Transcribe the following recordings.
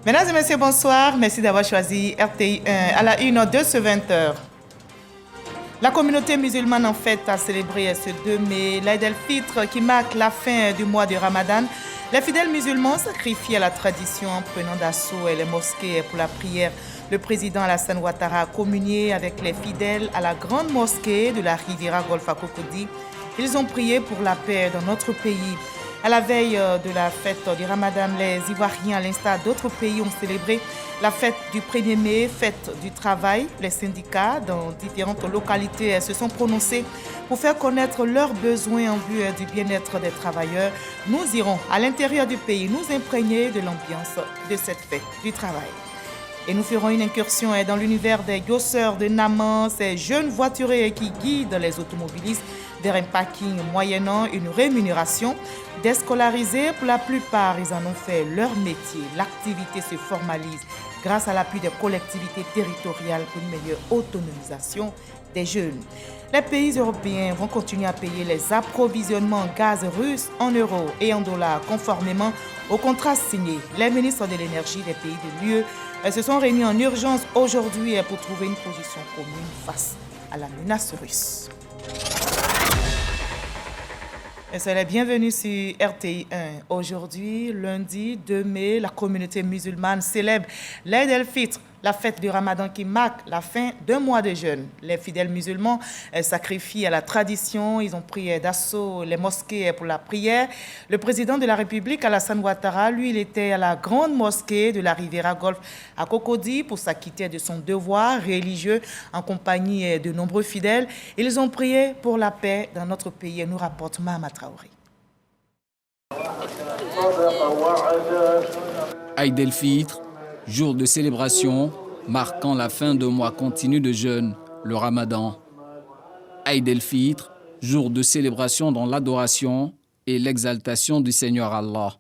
Mesdames et messieurs, bonsoir. Merci d'avoir choisi RTI 1 à la une de ce 20h. La communauté musulmane en fête a célébré ce 2 mai l'Aïd el-Fitr qui marque la fin du mois du Ramadan. Les fidèles musulmans sacrifient à la tradition en prenant d'assaut les mosquées pour la prière. Le président Alassane Ouattara a communié avec les fidèles à la grande mosquée de la Riviera Golf à Cocody. Ils ont prié pour la paix dans notre pays. À la veille de la fête du Ramadan, les Ivoiriens, à l'instar d'autres pays, ont célébré la fête du 1er mai, fête du travail. Les syndicats dans différentes localités se sont prononcés pour faire connaître leurs besoins en vue du bien-être des travailleurs. Nous irons à l'intérieur du pays nous imprégner de l'ambiance de cette fête du travail. Et nous ferons une incursion dans l'univers des gosseurs de Naman, ces jeunes voituriers qui guident les automobilistes vers un parking moyennant une rémunération. Déscolarisés, pour la plupart, ils en ont fait leur métier. L'activité se formalise grâce à l'appui des collectivités territoriales pour une meilleure autonomisation des jeunes. Les pays européens vont continuer à payer les approvisionnements en gaz russe en euros et en dollars conformément au contrat signé. Les ministres de l'énergie des pays de l'UE se sont réunis en urgence aujourd'hui pour trouver une position commune face à la menace russe. Et soyez les bienvenus sur RTI 1. Aujourd'hui, lundi 2 mai, la communauté musulmane célèbre l'Aïd el-Fitr, la fête du Ramadan qui marque la fin d'un mois de jeûne. Les fidèles musulmans sacrifient à la tradition. Ils ont pris d'assaut les mosquées pour la prière. Le président de la République, Alassane Ouattara, lui, il était à la grande mosquée de la Riviera Golf à Cocody pour s'acquitter de son devoir religieux en compagnie de nombreux fidèles. Ils ont prié pour la paix dans notre pays, nous rapporte Mahama Traoré. Aïd el-Fitr, jour de célébration marquant la fin d'un mois continu de jeûne, le Ramadan. Aïd el-Fitr, jour de célébration dans l'adoration et l'exaltation du Seigneur Allah.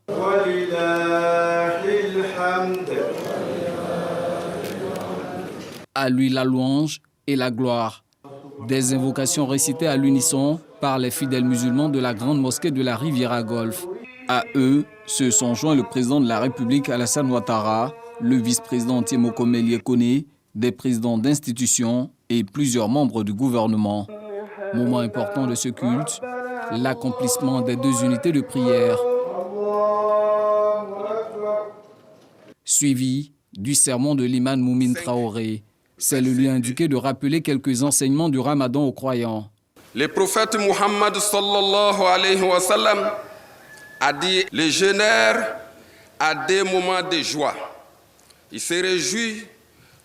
À lui la louange et la gloire. Des invocations récitées à l'unisson par les fidèles musulmans de la grande mosquée de la Riviera Golf. À eux se sont joints le président de la République Alassane Ouattara, le vice-président Tiemoko Melie Kone, des présidents d'institutions et plusieurs membres du gouvernement. Moment important de ce culte, l'accomplissement des 2 unités de prière, suivi du sermon de l'imam Moumine Traoré. C'est le lieu indiqué de rappeler quelques enseignements du Ramadan aux croyants. Le prophète Muhammad sallallahu alayhi wa sallam a dit: le jeûneur a des moments de joie. Il se réjouit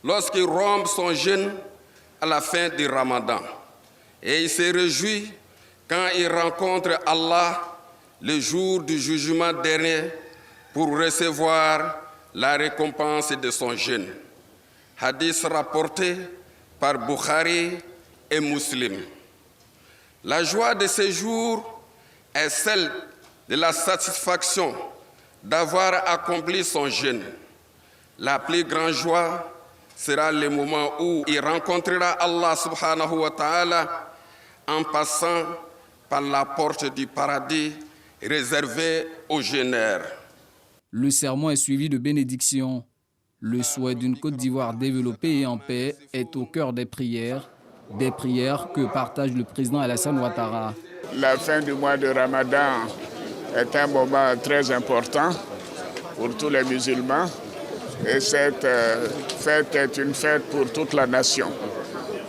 lorsqu'il rompt son jeûne à la fin du Ramadan. Et il se réjouit quand il rencontre Allah le jour du jugement dernier pour recevoir la récompense de son jeûne. Hadith rapporté par Bukhari et Muslim. La joie de ce jour est celle de la satisfaction d'avoir accompli son jeûne. La plus grande joie sera le moment où il rencontrera Allah subhanahu wa ta'ala en passant par la porte du paradis réservée aux jeûneurs. Le sermon est suivi de bénédictions. Le souhait d'une Côte d'Ivoire développée et en paix est au cœur des prières que partage le président Alassane Ouattara. La fin du mois de Ramadan est un moment très important pour tous les musulmans. Et cette fête est une fête pour toute la nation.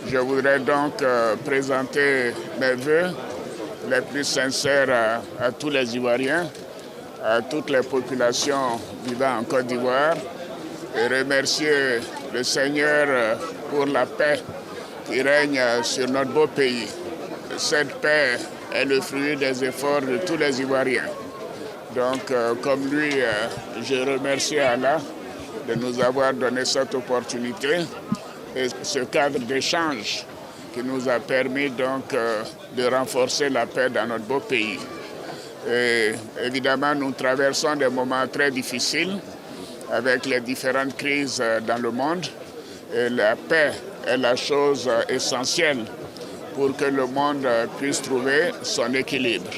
Je voudrais donc présenter mes vœux les plus sincères à tous les Ivoiriens, à toutes les populations vivant en Côte d'Ivoire et remercier le Seigneur pour la paix qui règne sur notre beau pays. Cette paix est le fruit des efforts de tous les Ivoiriens. Donc, comme lui, je remercie Allah de nous avoir donné cette opportunité et ce cadre d'échange qui nous a permis donc de renforcer la paix dans notre beau pays. Et évidemment, nous traversons des moments très difficiles avec les différentes crises dans le monde. Et la paix est la chose essentielle pour que le monde puisse trouver son équilibre.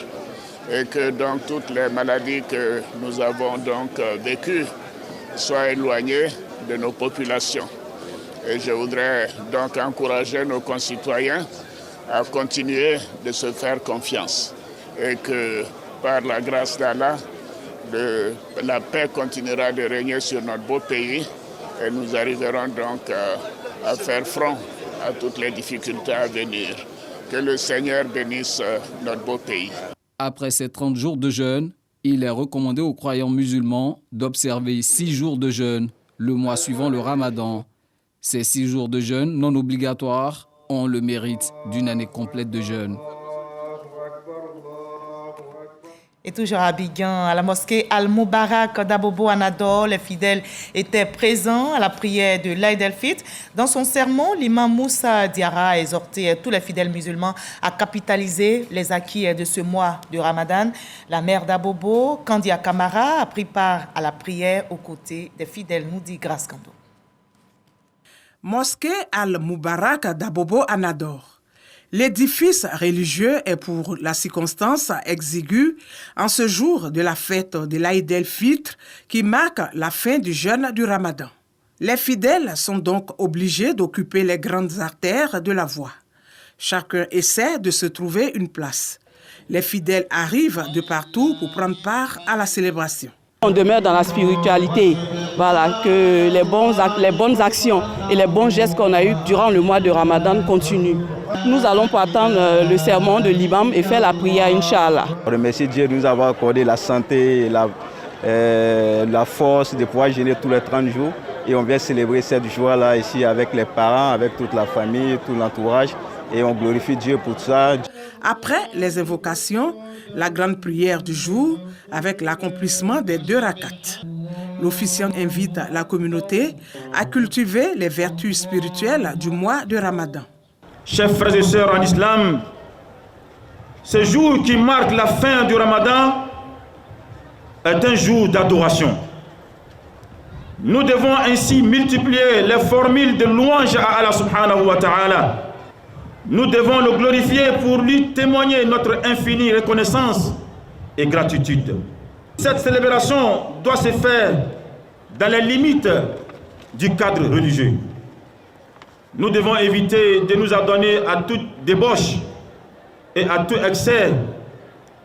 Et que donc toutes les maladies que nous avons donc vécues soit éloigné de nos populations. Et je voudrais donc encourager nos concitoyens à continuer de se faire confiance et que par la grâce d'Allah, la paix continuera de régner sur notre beau pays et nous arriverons donc à faire front à toutes les difficultés à venir. Que le Seigneur bénisse notre beau pays. Après ces 30 jours de jeûne, il est recommandé aux croyants musulmans d'observer 6 jours de jeûne le mois suivant le Ramadan. Ces 6 jours de jeûne non obligatoires ont le mérite d'une année complète de jeûne. Et toujours à Abidjan, à la mosquée Al-Moubarak d'Abobo Anador, les fidèles étaient présents à la prière de l'Aïd el-Fitr. Dans son sermon, l'imam Moussa Diarra a exhorté tous les fidèles musulmans à capitaliser les acquis de ce mois de Ramadan. La mère d'Abobo, Kandia Kamara, a pris part à la prière aux côtés des fidèles, nous dit Grace Kando. Mosquée Al-Moubarak d'Abobo Anador. L'édifice religieux est pour la circonstance exiguë en ce jour de la fête de l'Aïd el-Fitr qui marque la fin du jeûne du Ramadan. Les fidèles sont donc obligés d'occuper les grandes artères de la voie. Chacun essaie de se trouver une place. Les fidèles arrivent de partout pour prendre part à la célébration. On demeure dans la spiritualité, voilà, que les bonnes actions et les bons gestes qu'on a eus durant le mois de Ramadan continuent. Nous allons pour attendre le sermon de l'imam et faire la prière, Inch'Allah. On remercie Dieu de nous avoir accordé la santé et la force de pouvoir jeûner tous les 30 jours. Et on vient célébrer cette joie-là ici avec les parents, avec toute la famille, tout l'entourage. Et on glorifie Dieu pour ça. Après les invocations, la grande prière du jour avec l'accomplissement des 2 rakats. L'officiant invite la communauté à cultiver les vertus spirituelles du mois de Ramadan. Chers frères et sœurs en islam, ce jour qui marque la fin du Ramadan est un jour d'adoration. Nous devons ainsi multiplier les formules de louange à Allah subhanahu wa ta'ala. Nous devons le glorifier pour lui témoigner notre infinie reconnaissance et gratitude. Cette célébration doit se faire dans les limites du cadre religieux. Nous devons éviter de nous adonner à toute débauche et à tout excès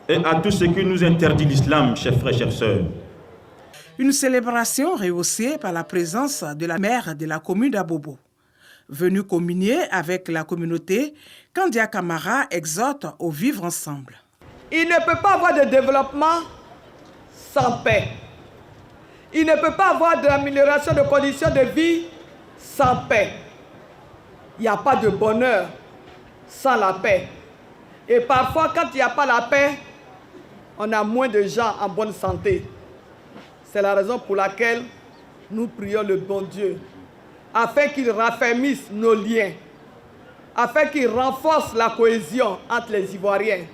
et à tout ce qui nous interdit l'islam, chers frères, chères sœurs. Une célébration rehaussée par la présence de la maire de la commune d'Abobo. Venue communier avec la communauté, Kandia Kamara exhorte au vivre ensemble. Il ne peut pas avoir de développement sans paix. Il ne peut pas avoir d'amélioration de conditions de vie sans paix. Il n'y a pas de bonheur sans la paix. Et parfois, quand il n'y a pas la paix, on a moins de gens en bonne santé. C'est la raison pour laquelle nous prions le bon Dieu, afin qu'il raffermisse nos liens, afin qu'il renforce la cohésion entre les Ivoiriens.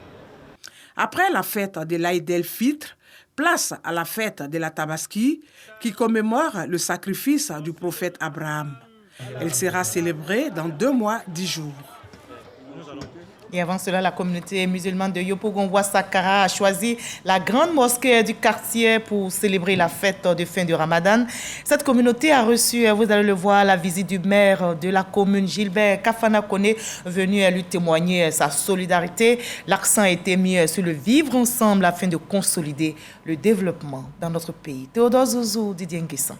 Après la fête de l'Aïd el-Fitr, place à la fête de la Tabaski qui commémore le sacrifice du prophète Abraham. Elle sera célébrée dans 2 mois, 10 jours. Et avant cela, la communauté musulmane de Yopougon-Ouassakara a choisi la grande mosquée du quartier pour célébrer la fête de fin du Ramadan. Cette communauté a reçu, vous allez le voir, la visite du maire de la commune, Gilbert Kafana Kone, venu lui témoigner sa solidarité. L'accent a été mis sur le vivre ensemble afin de consolider le développement dans notre pays. Théodore Zouzou, Didier Nguessan.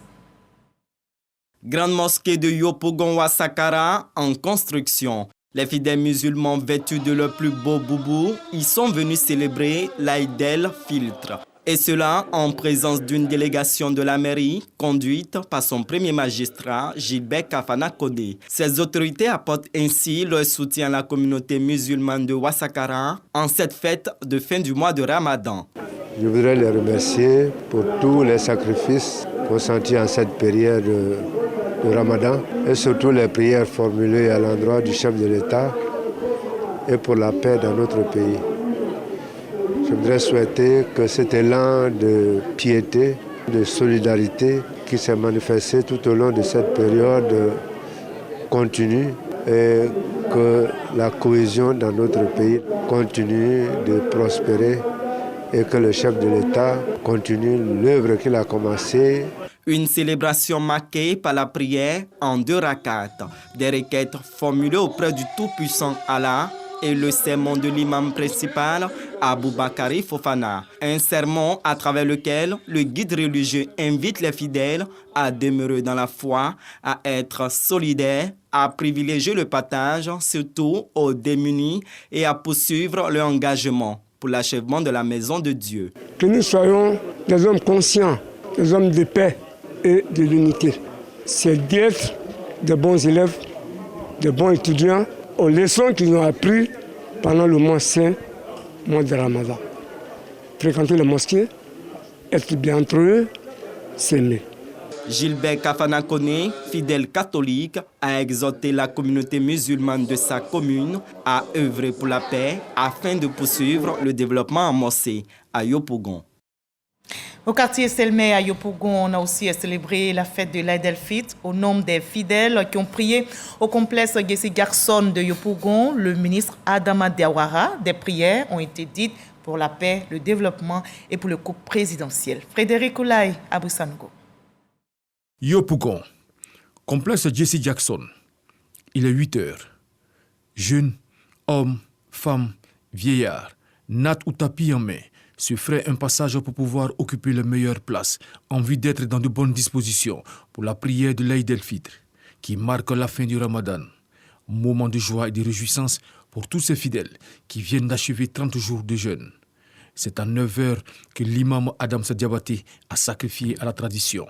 Grande mosquée de Yopougon-Ouassakara en construction. Les fidèles musulmans vêtus de leur plus beau boubou y sont venus célébrer l'Aïd el-Fitr. Et cela en présence d'une délégation de la mairie conduite par son premier magistrat, Gilbert Kafana Kone. Ces autorités apportent ainsi leur soutien à la communauté musulmane de Ouassakara en cette fête de fin du mois de Ramadan. Je voudrais les remercier pour tous les sacrifices consentis en cette période de Ramadan et surtout les prières formulées à l'endroit du chef de l'État et pour la paix dans notre pays. Je voudrais souhaiter que cet élan de piété, de solidarité qui s'est manifesté tout au long de cette période continue et que la cohésion dans notre pays continue de prospérer et que le chef de l'État continue l'œuvre qu'il a commencée. Une célébration marquée par la prière en 2 rakats, des requêtes formulées auprès du Tout-Puissant Allah et le sermon de l'imam principal, Aboubakari Fofana. Un sermon à travers lequel le guide religieux invite les fidèles à demeurer dans la foi, à être solidaires, à privilégier le partage, surtout aux démunis, et à poursuivre leur engagement pour l'achèvement de la maison de Dieu. Que nous soyons des hommes conscients, des hommes de paix et de l'unité. C'est d'être de bons élèves, de bons étudiants, aux leçons qu'ils ont apprises pendant le mois saint, mois de Ramadan. Fréquenter les mosquées, être bien entre eux, s'aimer. Gilbert Kafana Kone, fidèle catholique, a exhorté la communauté musulmane de sa commune à œuvrer pour la paix afin de poursuivre le développement amorcé à Yopougon. Au quartier Selmé à Yopougon, on a aussi célébré la fête de l'Aïd el-Fitr. Au nom des fidèles qui ont prié au complexe Gessi Garson de Yopougon, le ministre Adama Diawara, des prières ont été dites pour la paix, le développement et pour le couple présidentiel. Frédéric Oulaï, Abousango. Yopougon, complexe Jesse Jackson. Il est 8 heures. Jeunes, hommes, femmes, vieillards, nattes ou tapis en main, se ferait un passage pour pouvoir occuper les meilleures places en vue d'être dans de bonnes dispositions pour la prière de l'Aïd el-Fitr, qui marque la fin du Ramadan. Moment de joie et de réjouissance pour tous ces fidèles qui viennent d'achever 30 jours de jeûne. C'est à 9 heures que l'imam Adam Sadiabate a sacrifié à la tradition.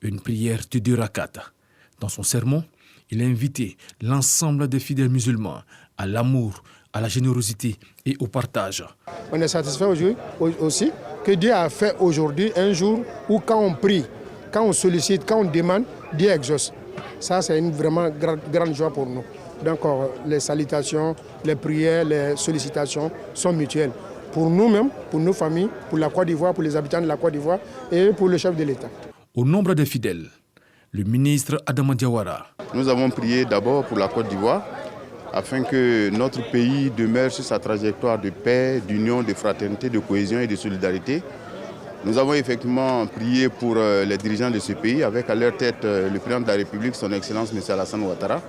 Une prière de 2 rakats. Dans son sermon, il a invité l'ensemble des fidèles musulmans à l'amour, à la générosité et au partage. On est satisfait aujourd'hui aussi que Dieu a fait aujourd'hui un jour où quand on prie, quand on sollicite, quand on demande, Dieu exauce. Ça, c'est une vraiment grande joie pour nous. Donc les salutations, les prières, les sollicitations sont mutuelles. Pour nous-mêmes, pour nos familles, pour la Côte d'Ivoire, pour les habitants de la Côte d'Ivoire et pour le chef de l'État. Au nombre des fidèles, le ministre Adama Diawara. Nous avons prié d'abord pour la Côte d'Ivoire afin que notre pays demeure sur sa trajectoire de paix, d'union, de fraternité, de cohésion et de solidarité. Nous avons effectivement prié pour les dirigeants de ce pays avec à leur tête le président de la République, son Excellence M. Alassane Ouattara,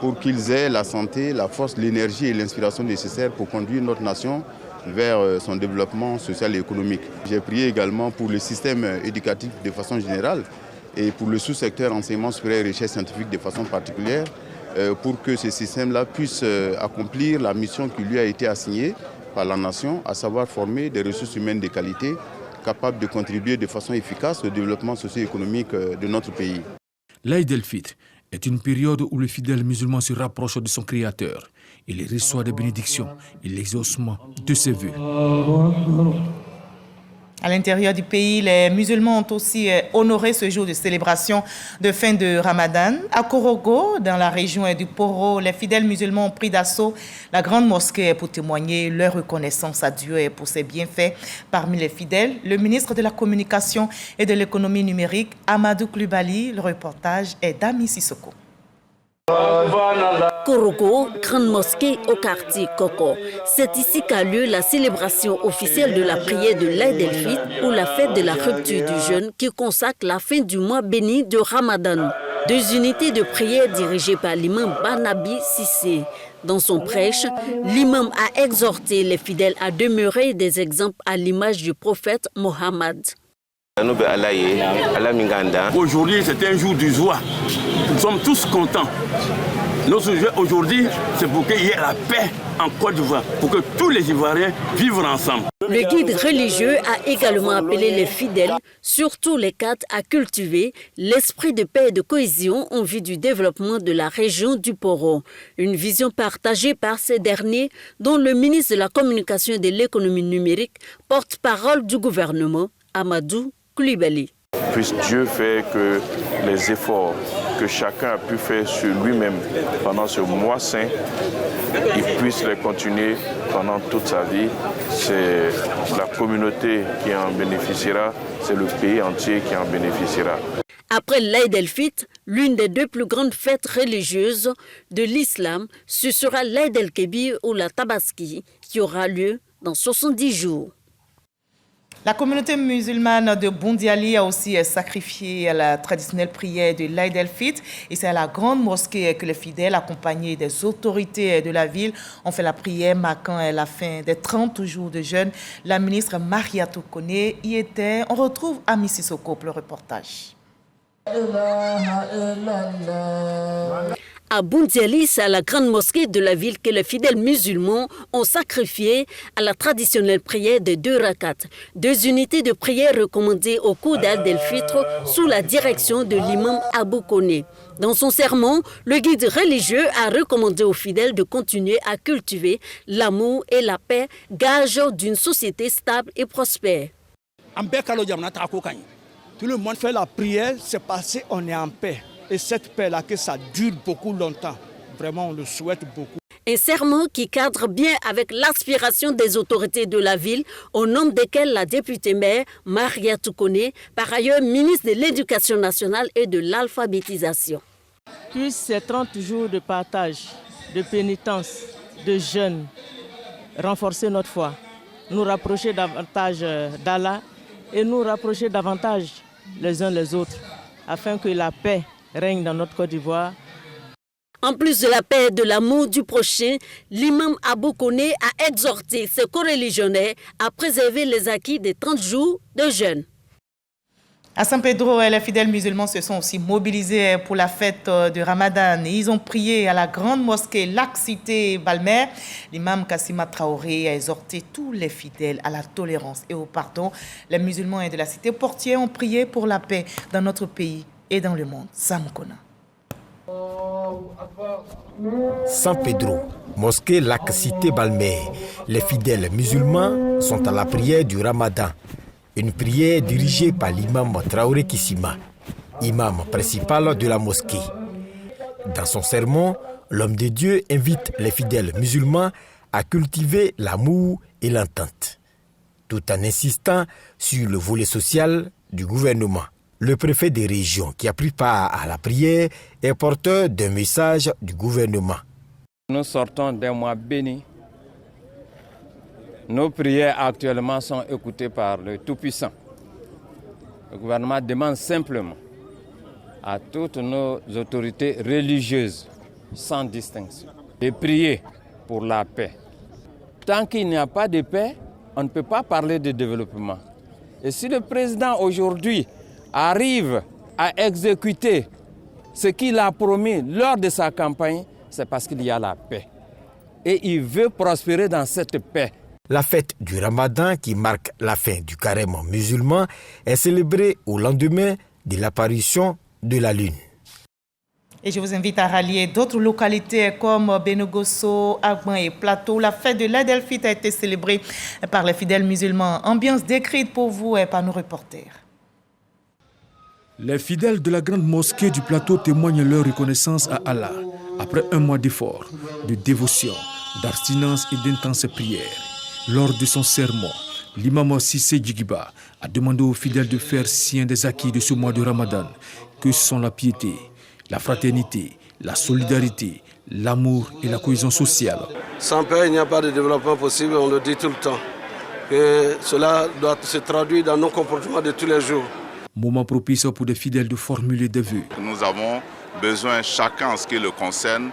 pour qu'ils aient la santé, la force, l'énergie et l'inspiration nécessaires pour conduire notre nation vers son développement social et économique. J'ai prié également pour le système éducatif de façon générale et pour le sous-secteur enseignement supérieur et recherche scientifique de façon particulière pour que ce système-là puisse accomplir la mission qui lui a été assignée par la nation, à savoir former des ressources humaines de qualité capables de contribuer de façon efficace au développement socio-économique de notre pays. L'Aïd el-Fitr est une période où le fidèle musulman se rapproche de son Créateur. Il reçoit des bénédictions et l'exaucement de ses vœux. À l'intérieur du pays, les musulmans ont aussi honoré ce jour de célébration de fin de Ramadan. À Korogo, dans la région du Poro, les fidèles musulmans ont pris d'assaut la grande mosquée pour témoigner leur reconnaissance à Dieu et pour ses bienfaits. Parmi les fidèles, le ministre de la Communication et de l'Économie numérique, Amadou Koulibaly. Le reportage est d'Ami Sissoko. Korogo, grande mosquée au quartier Koko. C'est ici qu'a lieu la célébration officielle de la prière de l'Aïd el-Fitr ou la fête de la rupture du jeûne qui consacre la fin du mois béni de Ramadan. 2 unités de prière dirigées par l'imam Barnabi Sissé. Dans son prêche, l'imam a exhorté les fidèles à demeurer des exemples à l'image du prophète Mohammed. Aujourd'hui, c'est un jour de joie. Nous sommes tous contents. Notre joie aujourd'hui, c'est pour qu'il y ait la paix en Côte d'Ivoire, pour que tous les Ivoiriens vivent ensemble. Le guide religieux a également appelé les fidèles, surtout les cadres, à cultiver l'esprit de paix et de cohésion en vue du développement de la région du Poro. Une vision partagée par ces derniers, dont le ministre de la Communication et de l'Économie numérique, porte-parole du gouvernement, Amadou Koulibaly. Puisse Dieu faire que les efforts que chacun a pu faire sur lui-même pendant ce mois saint, il puisse les continuer pendant toute sa vie. C'est la communauté qui en bénéficiera, c'est le pays entier qui en bénéficiera. Après l'Aïd el-Fitr, l'une des 2 plus grandes fêtes religieuses de l'islam, ce sera l'Aïd el-Kébir ou la Tabaski qui aura lieu dans 70 jours. La communauté musulmane de Boundiali a aussi sacrifié à la traditionnelle prière de l'Aïd el-Fitr. Et c'est à la grande mosquée que les fidèles, accompagnés des autorités de la ville, ont fait la prière marquant la fin des 30 jours de jeûne. La ministre Mariatou Koné y était. On retrouve Ami Sissoko pour le reportage. À Boundiali, c'est à la grande mosquée de la ville que les fidèles musulmans ont sacrifié à la traditionnelle prière de 2 rakats, 2 unités de prière recommandées au cours d'Aïd el-Fitr sous la direction de l'imam Abou Koné. Dans son sermon, le guide religieux a recommandé aux fidèles de continuer à cultiver l'amour et la paix, gage d'une société stable et prospère. Tout le monde fait la prière, c'est parce qu'on est en paix. Et cette paix-là, que ça dure beaucoup longtemps. Vraiment, on le souhaite beaucoup. Un sermon qui cadre bien avec l'aspiration des autorités de la ville, au nom desquelles la députée maire Mariatou Koné, par ailleurs ministre de l'Éducation nationale et de l'alphabétisation. Puis ces 30 jours de partage, de pénitence, de jeûne, renforcer notre foi, nous rapprocher davantage d'Allah et nous rapprocher davantage les uns les autres, afin que la paix règne dans notre Côte d'Ivoire. En plus de la paix et de l'amour du prochain, l'imam Abou Koné a exhorté ses coreligionnaires à préserver les acquis des 30 jours de jeûne. À San Pedro, les fidèles musulmans se sont aussi mobilisés pour la fête de Ramadan. Ils ont prié à la grande mosquée Lac Cité Balmer. L'imam Kassima Traoré a exhorté tous les fidèles à la tolérance et au pardon. Les musulmans de la cité portière ont prié pour la paix dans notre pays et dans le monde. Samukona. San Pedro, mosquée Lac Cité Balmer. Les fidèles musulmans sont à la prière du Ramadan. Une prière dirigée par l'imam Traoré Kissima, imam principal de la mosquée. Dans son sermon, l'homme de Dieu invite les fidèles musulmans à cultiver l'amour et l'entente, tout en insistant sur le volet social du gouvernement. Le préfet des régions qui a pris part à la prière est porteur d'un message du gouvernement. Nous sortons d'un mois béni. Nos prières actuellement sont écoutées par le Tout-Puissant. Le gouvernement demande simplement à toutes nos autorités religieuses, sans distinction, de prier pour la paix. Tant qu'il n'y a pas de paix, on ne peut pas parler de développement. Et si le président aujourd'hui arrive à exécuter ce qu'il a promis lors de sa campagne, c'est parce qu'il y a la paix. Et il veut prospérer dans cette paix. La fête du Ramadan, qui marque la fin du carême musulman, est célébrée au lendemain de l'apparition de la lune. Et je vous invite à rallier d'autres localités comme Benogosso, Agban et Plateau. La fête de l'Aïd el-Fitr a été célébrée par les fidèles musulmans. Ambiance décrite pour vous et par nos reporters. Les fidèles de la grande mosquée du Plateau témoignent leur reconnaissance à Allah après un mois d'efforts, de dévotion, d'abstinence et d'intenses prières. Lors de son sermon, l'imam Sissé Djigiba a demandé aux fidèles de faire sien des acquis de ce mois de Ramadan, que sont la piété, la fraternité, la solidarité, l'amour et la cohésion sociale. Sans paix, il n'y a pas de développement possible, on le dit tout le temps. Que cela doit se traduire dans nos comportements de tous les jours. Moment propice pour des fidèles de formuler des vœux. Nous avons besoin, chacun en ce qui le concerne,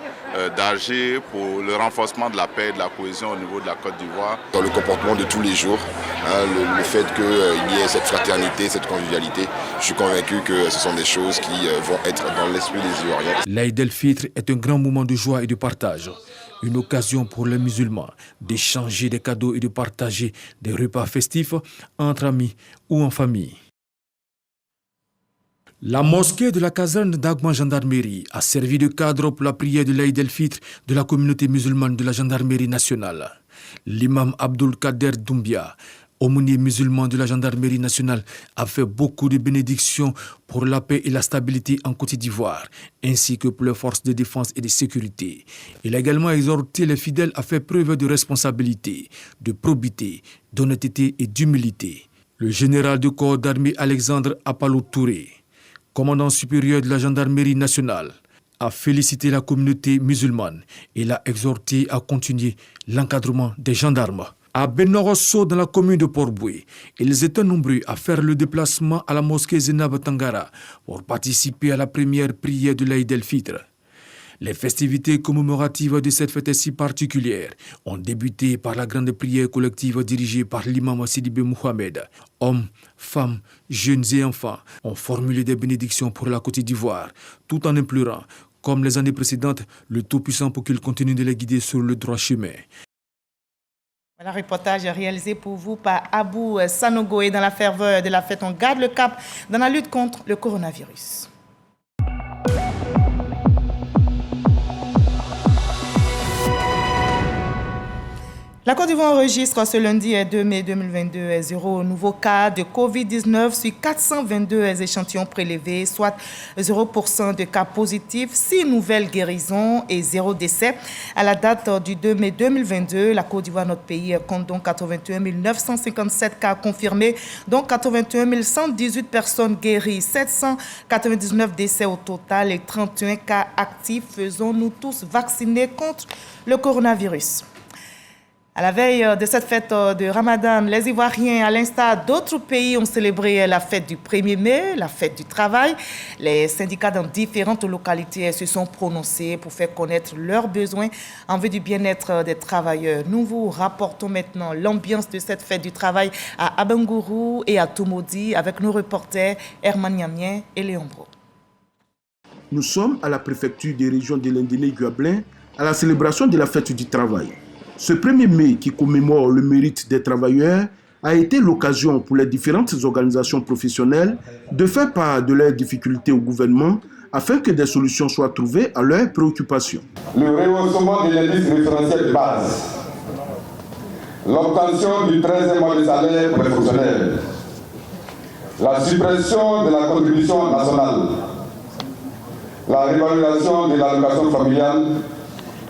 d'agir pour le renforcement de la paix et de la cohésion au niveau de la Côte d'Ivoire. Dans le comportement de tous les jours, le fait qu'il y ait cette fraternité, cette convivialité, je suis convaincu que ce sont des choses qui vont être dans l'esprit des Ivoiriens. L'Aïd el-Fitr est un grand moment de joie et de partage. Une occasion pour les musulmans d'échanger des cadeaux et de partager des repas festifs entre amis ou en famille. La mosquée de la caserne d'Agban Gendarmerie a servi de cadre pour la prière de l'Aïd el-Fitr de la communauté musulmane de la Gendarmerie nationale. L'imam Abdul Kader Doumbia, aumônier musulman de la Gendarmerie nationale, a fait beaucoup de bénédictions pour la paix et la stabilité en Côte d'Ivoire, ainsi que pour les forces de défense et de sécurité. Il a également exhorté les fidèles à faire preuve de responsabilité, de probité, d'honnêteté et d'humilité. Le général de corps d'armée Alexandre Apalo Touré, commandant supérieur de la Gendarmerie nationale, a félicité la communauté musulmane et l'a exhorté à continuer l'encadrement des gendarmes. À Benorosso, dans la commune de Port-Boué, ils étaient nombreux à faire le déplacement à la mosquée Zenab Tangara pour participer à la première prière de l'Aïd el-Fitr. Les festivités commémoratives de cette fête si particulière ont débuté par la grande prière collective dirigée par l'imam Sidibé Mohamed. Hommes, femmes, jeunes et enfants ont formulé des bénédictions pour la Côte d'Ivoire, tout en implorant, comme les années précédentes, le Tout-Puissant pour qu'il continue de les guider sur le droit chemin. Voilà, reportage réalisé pour vous par Abou Sanogo. Et dans la ferveur de la fête, on garde le cap dans la lutte contre le coronavirus. La Côte d'Ivoire enregistre ce lundi 2 mai 2022 0 nouveaux cas de Covid-19 sur 422 échantillons prélevés, soit 0% de cas positifs, 6 nouvelles guérisons et 0 décès. À la date du 2 mai 2022, la Côte d'Ivoire, notre pays, compte donc 81 957 cas confirmés, dont 81 118 personnes guéries, 799 décès au total et 31 cas actifs. Faisons-nous tous vacciner contre le coronavirus. À la veille de cette fête de Ramadan, les Ivoiriens, à l'instar d'autres pays, ont célébré la fête du 1er mai, la fête du travail. Les syndicats dans différentes localités se sont prononcés pour faire connaître leurs besoins en vue du bien-être des travailleurs. Nous vous rapportons maintenant l'ambiance de cette fête du travail à Abengourou et à Tomodi avec nos reporters Herman Niamien et Léon Bro. Nous sommes à la préfecture des régions de l'Indéné-Guablin à la célébration de la fête du travail. Ce 1er mai qui commémore le mérite des travailleurs a été l'occasion pour les différentes organisations professionnelles de faire part de leurs difficultés au gouvernement afin que des solutions soient trouvées à leurs préoccupations. Le rehaussement de l'indice référentiel de base, l'obtention du 13e mois de salaire pour les fonctionnaires, la suppression de la contribution nationale, la révalorisation de l'allocation familiale.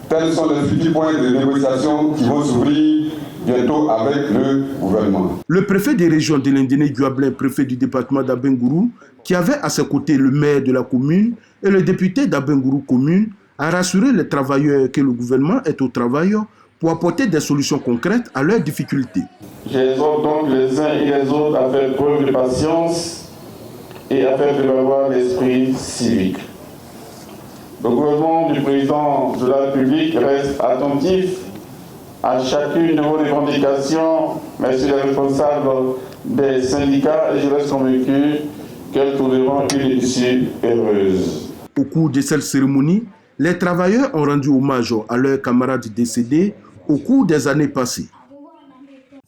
Tels sont les petits points de négociation qui vont s'ouvrir bientôt avec le gouvernement. Le préfet des régions de l'Indéné-Guablin, préfet du département d'Abengourou, qui avait à ses côtés le maire de la commune et le député d'Abengourou commune, a rassuré les travailleurs que le gouvernement est au travail pour apporter des solutions concrètes à leurs difficultés. J'exhorte donc les uns et les autres à faire preuve de patience et à faire prévaloir l'esprit civique. Le gouvernement du président de la République reste attentif à chacune de vos revendications, messieurs les responsables des syndicats, et je reste convaincu qu'elles trouveront une issue heureuse. Au cours de cette cérémonie, les travailleurs ont rendu hommage à leurs camarades décédés au cours des années passées.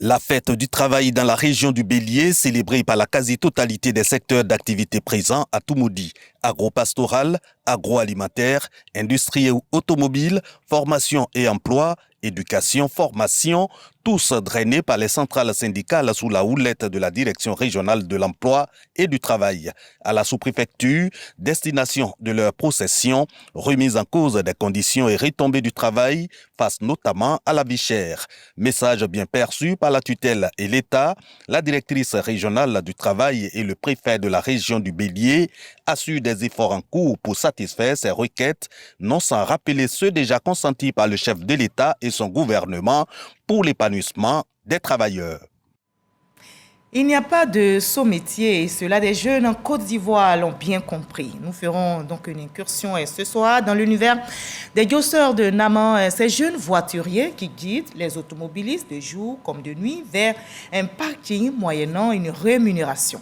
La fête du travail dans la région du Bélier, célébrée par la quasi-totalité des secteurs d'activité présents à Toumoudi, agro-pastoral, agroalimentaire, industrie ou automobile, formation et emploi, éducation, formation, tous drainés par les centrales syndicales sous la houlette de la Direction régionale de l'emploi et du travail. À la sous-préfecture, destination de leur procession, remise en cause des conditions et retombées du travail face notamment à la vie chère. Message bien perçu par la tutelle et l'État, la directrice régionale du travail et le préfet de la région du Bélier assurent des efforts en cours pour satisfaire ces requêtes, non sans rappeler ceux déjà consentis par le chef de l'État et son gouvernement pour l'épanouissement des travailleurs. Il n'y a pas de saut métier et cela des jeunes en Côte d'Ivoire l'ont bien compris. Nous ferons donc une incursion ce soir dans l'univers des Diosseurs de Naman, ces jeunes voituriers qui guident les automobilistes de jour comme de nuit vers un parking moyennant une rémunération.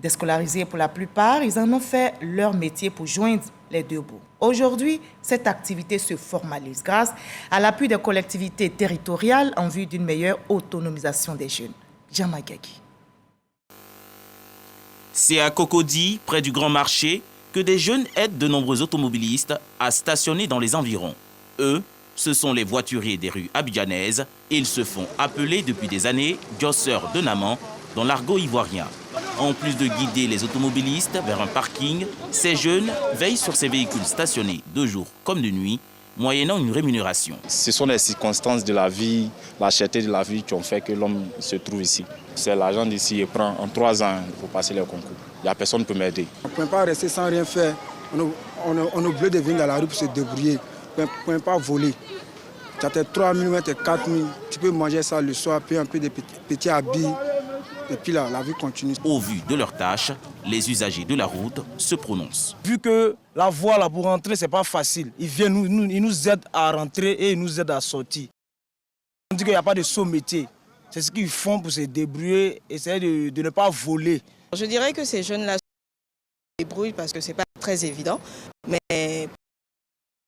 Déscolarisés pour la plupart, ils en ont fait leur métier pour joindre les deux bouts. Aujourd'hui, cette activité se formalise grâce à l'appui des collectivités territoriales en vue d'une meilleure autonomisation des jeunes. Djamagagi. C'est à Cocody, près du Grand Marché, que des jeunes aident de nombreux automobilistes à stationner dans les environs. Eux, ce sont les voituriers des rues abidjanaises et ils se font appeler depuis des années Diosseurs de Naman dans l'argot ivoirien. En plus de guider les automobilistes vers un parking, ces jeunes veillent sur ces véhicules stationnés de jour comme de nuit, moyennant une rémunération. Ce sont les circonstances de la vie, la cherté de la vie qui ont fait que l'homme se trouve ici. C'est l'agent d'ici et prend en 3 ans pour passer le concours. Il n'y a personne qui peut m'aider. On ne peut pas rester sans rien faire. On est obligé de venir dans la rue pour se débrouiller. On ne peut pas voler. Tu as tes 3 000 ou tes 4 000. Tu peux manger ça le soir, puis un peu de petits habits. Et puis là, la vie continue. Au vu de leurs tâches, les usagers de la route se prononcent. Vu que la voie là, pour rentrer, ce n'est pas facile. Ils viennent, ils nous aident à rentrer et ils nous aident à sortir. On dit qu'il n'y a pas de saut métier. C'est ce qu'ils font pour se débrouiller, essayer de ne pas voler. Je dirais que ces jeunes-là se débrouillent parce que ce n'est pas très évident. Mais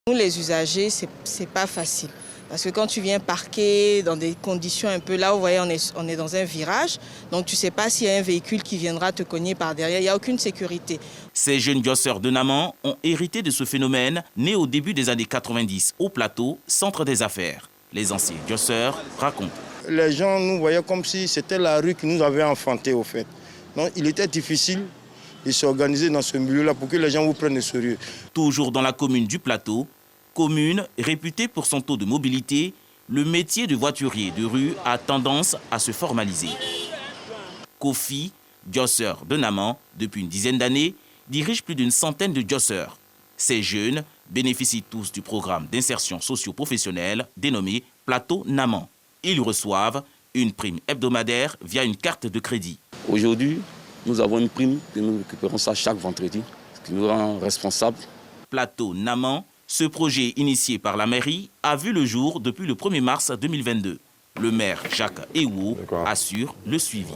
pour nous, les usagers, ce n'est pas facile. Parce que quand tu viens parquer dans des conditions un peu là, vous voyez, on est dans un virage, donc tu ne sais pas s'il y a un véhicule qui viendra te cogner par derrière, il n'y a aucune sécurité. Ces jeunes diosseurs de Naman ont hérité de ce phénomène né au début des années 90 au Plateau, centre des affaires. Les anciens diosseurs racontent. Les gens nous voyaient comme si c'était la rue qui nous avait enfantés au fait. Donc il était difficile de s'organiser dans ce milieu-là pour que les gens vous prennent au sérieux. Toujours dans la commune du Plateau, commune réputée pour son taux de mobilité, le métier de voiturier de rue a tendance à se formaliser. Kofi, diosseur de Naman, depuis une dizaine d'années, dirige plus d'une centaine de diosseurs. Ces jeunes bénéficient tous du programme d'insertion socio-professionnelle dénommé Plateau Naman. Ils reçoivent une prime hebdomadaire via une carte de crédit. Aujourd'hui, nous avons une prime que nous récupérons ça chaque vendredi, ce qui nous rend responsables. Plateau Naman, ce projet initié par la mairie a vu le jour depuis le 1er mars 2022. Le maire Jacques Ewo assure le suivi.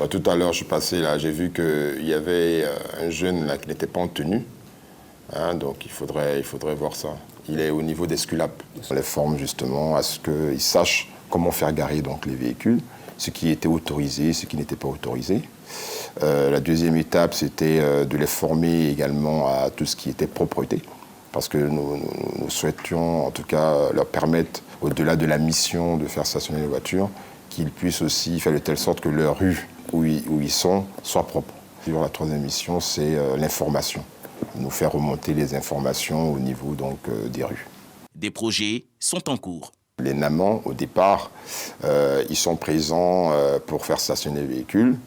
Tout à l'heure, je suis passé là, j'ai vu qu'il y avait un jeune là, qui n'était pas en tenue. Donc il faudrait voir ça. Il est au niveau des SCULAP. On les forme justement à ce qu'ils sachent comment faire garer donc, les véhicules, ce qui était autorisé, ce qui n'était pas autorisé. La deuxième étape, c'était de les former également à tout ce qui était propreté. Parce que nous souhaitions en tout cas leur permettre, au-delà de la mission de faire stationner les voitures, qu'ils puissent aussi faire de telle sorte que leur rue où ils sont soit propre. La troisième mission, c'est l'information. Nous faire remonter les informations au niveau donc, des rues. Des projets sont en cours. Les Naman, au départ, ils sont présents pour faire stationner les véhicules.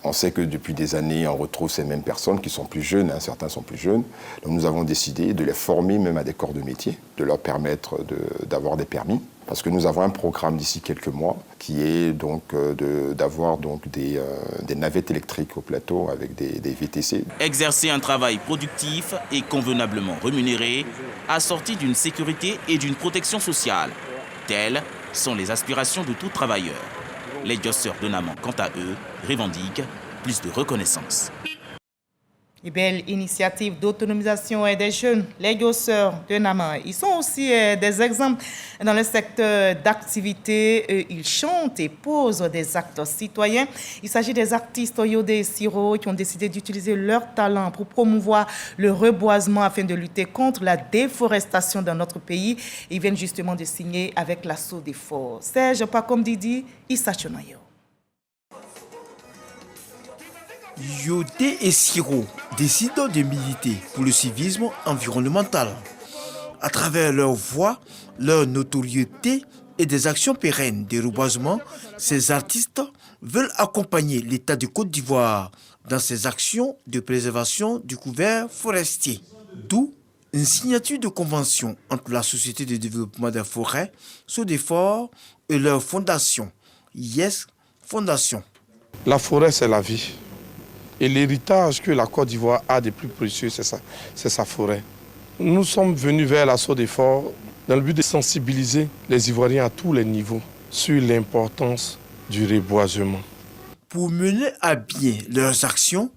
On sait que depuis des années, on retrouve ces mêmes personnes qui sont plus jeunes, certains sont plus jeunes. Donc nous avons décidé de les former même à des corps de métier, de leur permettre d'avoir des permis. Parce que nous avons un programme d'ici quelques mois qui est donc d'avoir des navettes électriques au plateau avec des VTC. Exercer un travail productif et convenablement rémunéré, assorti d'une sécurité et d'une protection sociale. Telles sont les aspirations de tout travailleur. Les diosseurs de Naman, quant à eux, revendiquent plus de reconnaissance. Une belle initiative d'autonomisation des jeunes, les diosseurs de Naman. Ils sont aussi des exemples dans le secteur d'activité. Ils chantent et posent des actes citoyens. Il s'agit des artistes Yodé et Siro qui ont décidé d'utiliser leur talent pour promouvoir le reboisement afin de lutter contre la déforestation dans notre pays. Ils viennent justement de signer avec l'assaut des forts. Serge Pacom Didi, Issa Chonoyo. Yodé et Siro décident de militer pour le civisme environnemental. À travers leur voix, leur notoriété et des actions pérennes de reboisement, ces artistes veulent accompagner l'État de Côte d'Ivoire dans ses actions de préservation du couvert forestier. D'où une signature de convention entre la Société de développement des forêts, SODEFOR, et leur fondation, Yes Fondation. La forêt, c'est la vie. Et l'héritage que la Côte d'Ivoire a de plus précieux, c'est sa forêt. Nous sommes venus vers l'assaut des forts dans le but de sensibiliser les Ivoiriens à tous les niveaux sur l'importance du reboisement. Pour mener à bien leurs actions,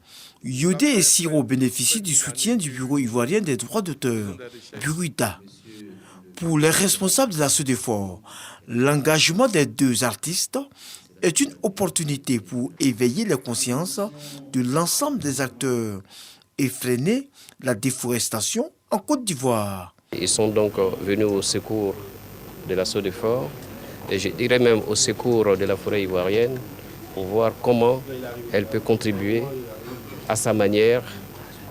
Yodé et Siro bénéficient du soutien du Bureau ivoirien des droits d'auteur, Buruda. Pour les responsables de l'assaut des forts, l'engagement des deux artistes est une opportunité pour éveiller les consciences de l'ensemble des acteurs et freiner la déforestation en Côte d'Ivoire. Ils sont donc venus au secours de l'assaut des forts et je dirais même au secours de la forêt ivoirienne pour voir comment elle peut contribuer à sa manière,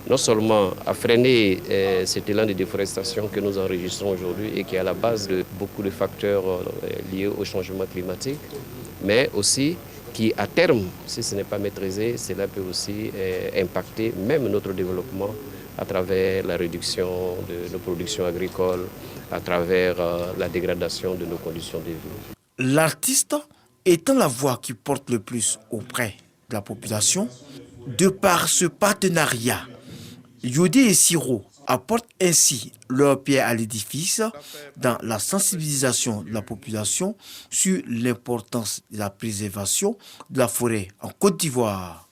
non seulement à freiner cet élan de déforestation que nous enregistrons aujourd'hui et qui est à la base de beaucoup de facteurs liés au changement climatique, mais aussi qui, à terme, si ce n'est pas maîtrisé, cela peut aussi impacter même notre développement à travers la réduction de nos productions agricoles, à travers la dégradation de nos conditions de vie. L'artiste étant la voix qui porte le plus auprès de la population, de par ce partenariat, Yodé et Siro apportent ainsi leur pierre à l'édifice dans la sensibilisation de la population sur l'importance de la préservation de la forêt en Côte d'Ivoire.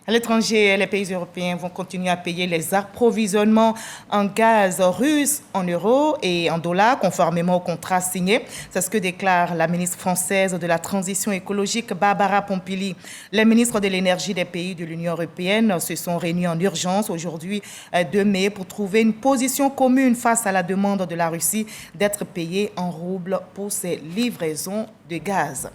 À l'étranger, les pays européens vont continuer à payer les approvisionnements en gaz russe en euros et en dollars, conformément au contrat signé. C'est ce que déclare la ministre française de la Transition écologique, Barbara Pompili. Les ministres de l'énergie des pays de l'Union européenne se sont réunis en urgence aujourd'hui 2 mai pour trouver une position commune face à la demande de la Russie d'être payée en roubles pour ses livraisons de gaz.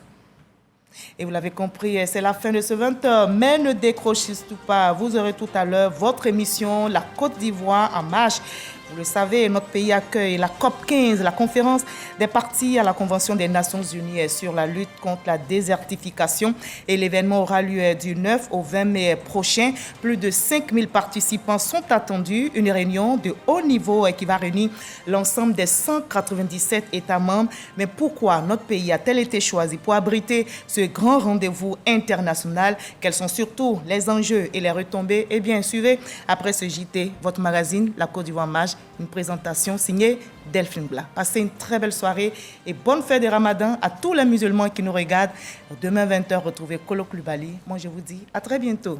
Et vous l'avez compris, c'est la fin de ce 20h, mais ne décrochez surtout pas. Vous aurez tout à l'heure votre émission La Côte d'Ivoire en marche. Vous le savez, notre pays accueille la COP15, la conférence des parties à la Convention des Nations Unies sur la lutte contre la désertification. Et l'événement aura lieu du 9 au 20 mai prochain. Plus de 5000 participants sont attendus. Une réunion de haut niveau qui va réunir l'ensemble des 197 États membres. Mais pourquoi notre pays a-t-il été choisi pour abriter ce grand rendez-vous international? Quels sont surtout les enjeux et les retombées? Eh bien, suivez après ce JT, votre magazine La Côte d'Ivoire Marche. Une présentation signée Delphine Bla. Passez une très belle soirée et bonne fête de Ramadan à tous les musulmans qui nous regardent. Demain 20h, retrouvez Kolo Klubali. Moi, je vous dis à très bientôt.